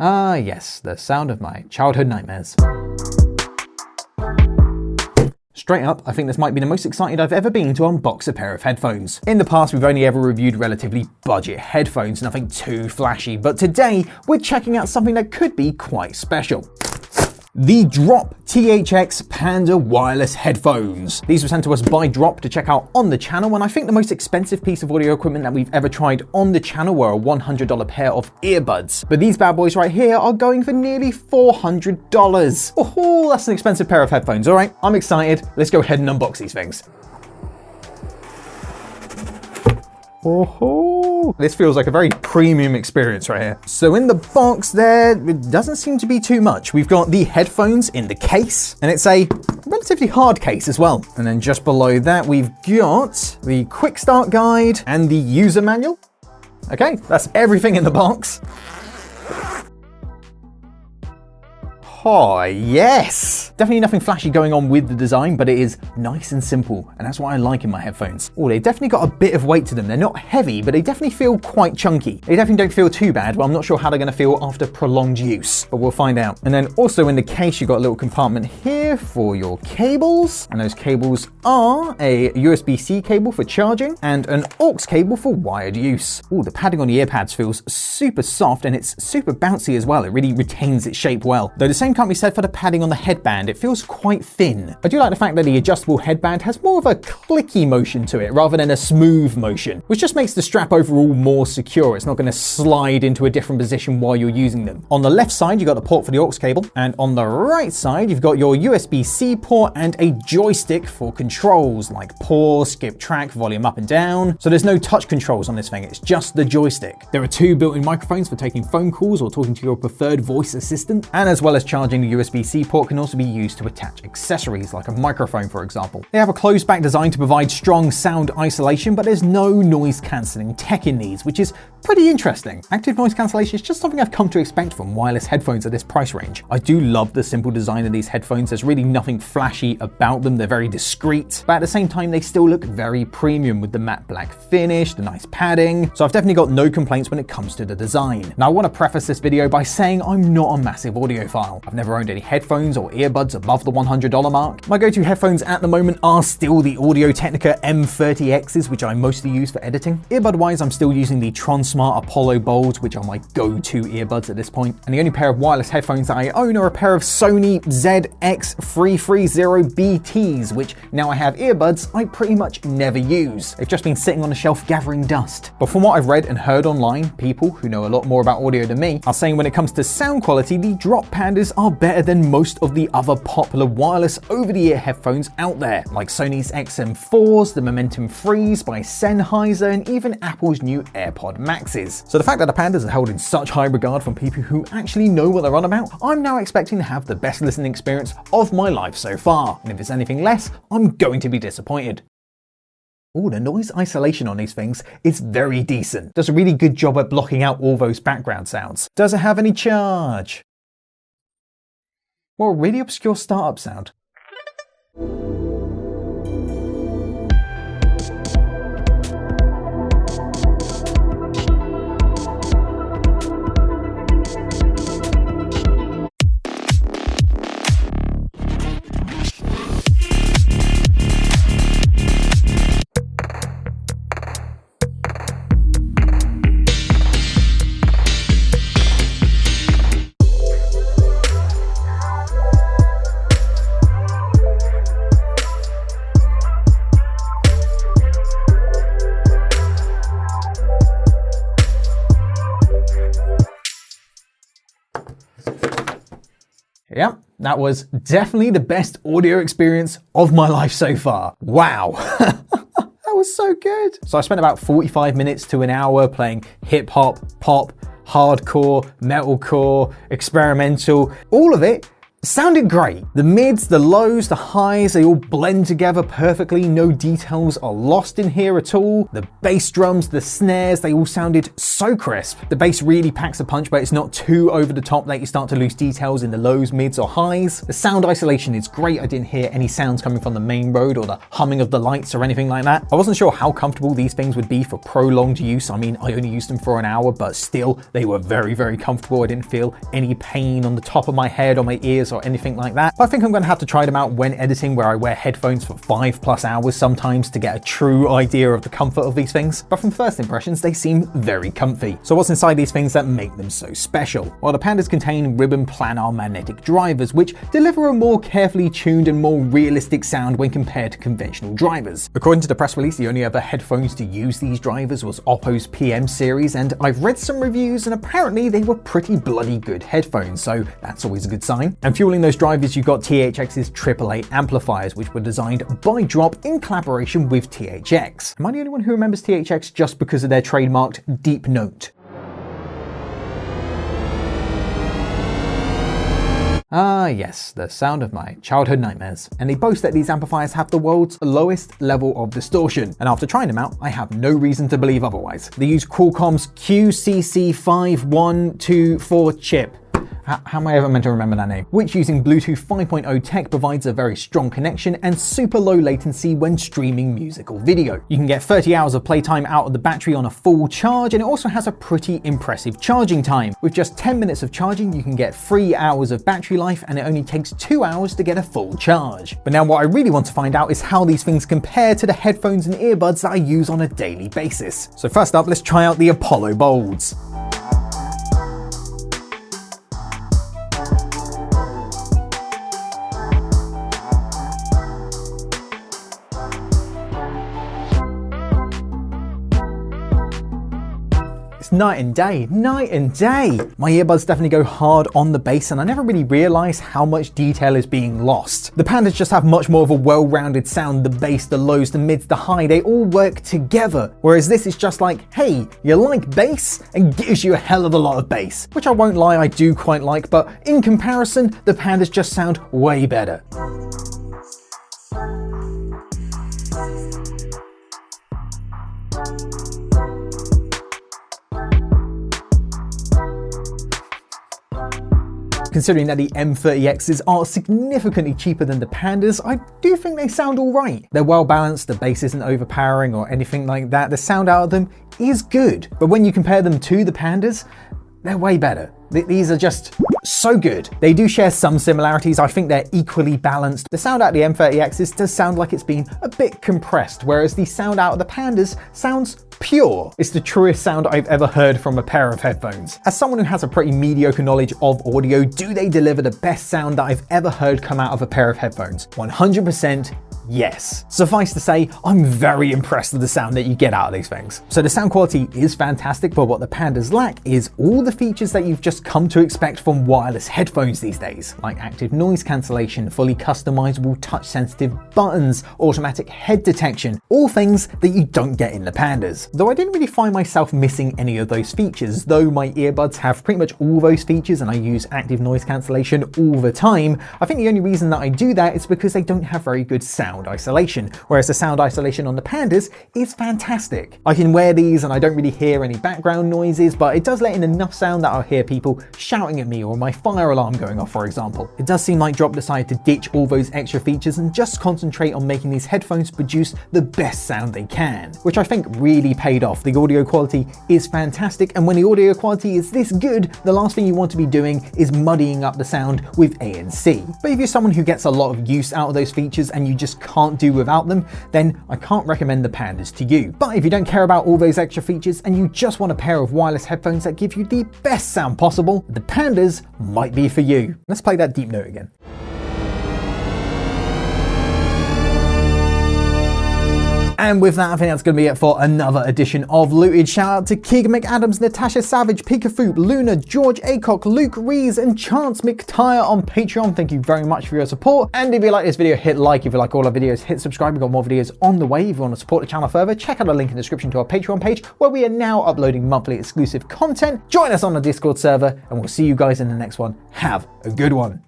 Ah yes, the sound of my childhood nightmares. Straight up, I think this might be the most excited I've ever been to unbox a pair of headphones. In the past, we've only ever reviewed relatively budget headphones, nothing too flashy, but today we're checking out something that could be quite special. The Drop THX Panda wireless headphones. These were sent to us by Drop to check out on the channel, and I think the most expensive piece of audio equipment that we've ever tried on the channel were a $100 pair of earbuds. But these bad boys right here are going for nearly $400. Oh, that's an expensive pair of headphones. All right, I'm excited. Let's go ahead and unbox these things. Oh, this feels like a very premium experience right here. So in the box there, it doesn't seem to be too much. We've got the headphones in the case, and it's a relatively hard case as well. And then just below that, we've got the quick start guide and the user manual. Okay, that's everything in the box. Oh, yes! Definitely nothing flashy going on with the design, but it is nice and simple, and that's what I like in my headphones. Oh, they've definitely got a bit of weight to them. They're not heavy, but they definitely feel quite chunky. They definitely don't feel too bad, but I'm not sure how they're going to feel after prolonged use, but we'll find out. And then also in the case, you've got a little compartment here for your cables, and those cables are a USB-C cable for charging and an aux cable for wired use. Oh, the padding on the ear pads feels super soft, and it's super bouncy as well. It really retains its shape well. Though the same can't be said for the padding on the headband. It feels quite thin. I do like the fact that the adjustable headband has more of a clicky motion to it rather than a smooth motion, which just makes the strap overall more secure. It's not going to slide into a different position while you're using them. On the left side, you've got the port for the aux cable, and on the right side, you've got your USB-C port and a joystick for controls like pause, skip track, volume up and down. So there's no touch controls on this thing, it's just the joystick. There are two built-in microphones for taking phone calls or talking to your preferred voice assistant, and as well as charging the USB-C port can also be used to attach accessories like a microphone, for example. They have a closed back design to provide strong sound isolation, but there's no noise cancelling tech in these, which is pretty interesting. Active noise cancellation is just something I've come to expect from wireless headphones at this price range. I do love the simple design of these headphones. There's really nothing flashy about them. They're very discreet, but at the same time, they still look very premium with the matte black finish, the nice padding. So I've definitely got no complaints when it comes to the design. Now I want to preface this video by saying I'm not a massive audiophile. I've never owned any headphones or earbuds above the $100 mark. My go-to headphones at the moment are still the Audio-Technica M30Xs, which I mostly use for editing. Earbud-wise, I'm still using the Tronsmart Apollo Bolds, which are my go-to earbuds at this point. And the only pair of wireless headphones that I own are a pair of Sony ZX330BTs, which now I have earbuds I pretty much never use. They've just been sitting on a shelf gathering dust. But from what I've read and heard online, people who know a lot more about audio than me are saying when it comes to sound quality, the Drop Pandas are better than most of the other popular wireless over-the-ear headphones out there, like Sony's XM4s, the Momentum Frees by Sennheiser, and even Apple's new Airpod Maxes. So the fact that the Pandas are held in such high regard from people who actually know what they're on about, I'm now expecting to have the best listening experience of my life so far. And if it's anything less, I'm going to be disappointed. Oh, the noise isolation on these things is very decent. Does a really good job at blocking out all those background sounds. Does it have any charge? Well, a really obscure startup sound. Yep, that was definitely the best audio experience of my life so far. Wow. That was so good. So I spent about 45 minutes to an hour playing hip hop, pop, hardcore, metalcore, experimental, all of it Sounded great. The mids, the lows, the highs, they all blend together perfectly. No details are lost in here at all. The bass drums, the snares, they all sounded so crisp. The bass really packs a punch, but it's not too over the top that you start to lose details in the lows, mids, or highs. The sound isolation is great. I didn't hear any sounds coming from the main road or the humming of the lights or anything like that. I wasn't sure how comfortable these things would be for prolonged use. I mean, I only used them for an hour, but still, they were very, very comfortable. I didn't feel any pain on the top of my head or my ears or anything like that. But I think I'm going to have to try them out when editing, where I wear headphones for 5+ hours sometimes to get a true idea of the comfort of these things. But from first impressions, they seem very comfy. So what's inside these things that make them so special? Well, the Pandas contain ribbon planar magnetic drivers, which deliver a more carefully tuned and more realistic sound when compared to conventional drivers. According to the press release, the only other headphones to use these drivers was Oppo's PM series, and I've read some reviews and apparently they were pretty bloody good headphones, so that's always a good sign. And fueling those drivers, you got THX's AAA amplifiers, which were designed by Drop in collaboration with THX. Am I the only one who remembers THX just because of their trademarked deep note? Ah yes, the sound of my childhood nightmares. And they boast that these amplifiers have the world's lowest level of distortion. And after trying them out, I have no reason to believe otherwise. They use Qualcomm's QCC5124 chip. How am I ever meant to remember that name? Which, using Bluetooth 5.0 tech, provides a very strong connection and super low latency when streaming music or video. You can get 30 hours of playtime out of the battery on a full charge, and it also has a pretty impressive charging time. With just 10 minutes of charging, you can get 3 hours of battery life, and it only takes 2 hours to get a full charge. But now what I really want to find out is how these things compare to the headphones and earbuds that I use on a daily basis. So first up, let's try out the Apollo Bolds. Night and day, night and day. My earbuds definitely go hard on the bass, and I never really realized how much detail is being lost. The Pandas just have much more of a well-rounded sound. The bass, the lows, the mids, the high, they all work together. Whereas this is just like, hey, you like bass? And gives you a hell of a lot of bass. Which I won't lie, I do quite like, but in comparison, the Pandas just sound way better. Considering that the M30Xs are significantly cheaper than the Pandas, I do think they sound alright. They're well balanced, the bass isn't overpowering or anything like that, the sound out of them is good. But when you compare them to the Pandas, they're way better. These are just so good. They do share some similarities. I think they're equally balanced. The sound out of the M30Xs does sound like it's been a bit compressed, whereas the sound out of the Pandas sounds pure. It's the truest sound I've ever heard from a pair of headphones. As someone who has a pretty mediocre knowledge of audio, do they deliver the best sound that I've ever heard come out of a pair of headphones? 100%. Yes. Suffice to say, I'm very impressed with the sound that you get out of these things. So the sound quality is fantastic, but what the Pandas lack is all the features that you've just come to expect from wireless headphones these days, like active noise cancellation, fully customizable touch-sensitive buttons, automatic head detection, all things that you don't get in the Pandas. Though I didn't really find myself missing any of those features, though my earbuds have pretty much all those features and I use active noise cancellation all the time. I think the only reason that I do that is because they don't have very good sound isolation, whereas the sound isolation on the Pandas is fantastic. I can wear these and I don't really hear any background noises, but it does let in enough sound that I'll hear people shouting at me or my fire alarm going off, for example. It does seem like Drop decided to ditch all those extra features and just concentrate on making these headphones produce the best sound they can, which I think really paid off. The audio quality is fantastic, and when the audio quality is this good, the last thing you want to be doing is muddying up the sound with ANC. But if you're someone who gets a lot of use out of those features and you just can't do without them, then I can't recommend the Pandas to you. But if you don't care about all those extra features and you just want a pair of wireless headphones that give you the best sound possible, the Pandas might be for you. Let's play that deep note again. And with that, I think that's going to be it for another edition of Looted. Shout out to Keegan McAdams, Natasha Savage, Pikafoop, Luna, George Acock, Luke Rees, and Chance McTire on Patreon. Thank you very much for your support. And if you like this video, hit like. If you like all our videos, hit subscribe. We've got more videos on the way. If you want to support the channel further, check out the link in the description to our Patreon page, where we are now uploading monthly exclusive content. Join us on the Discord server, and we'll see you guys in the next one. Have a good one.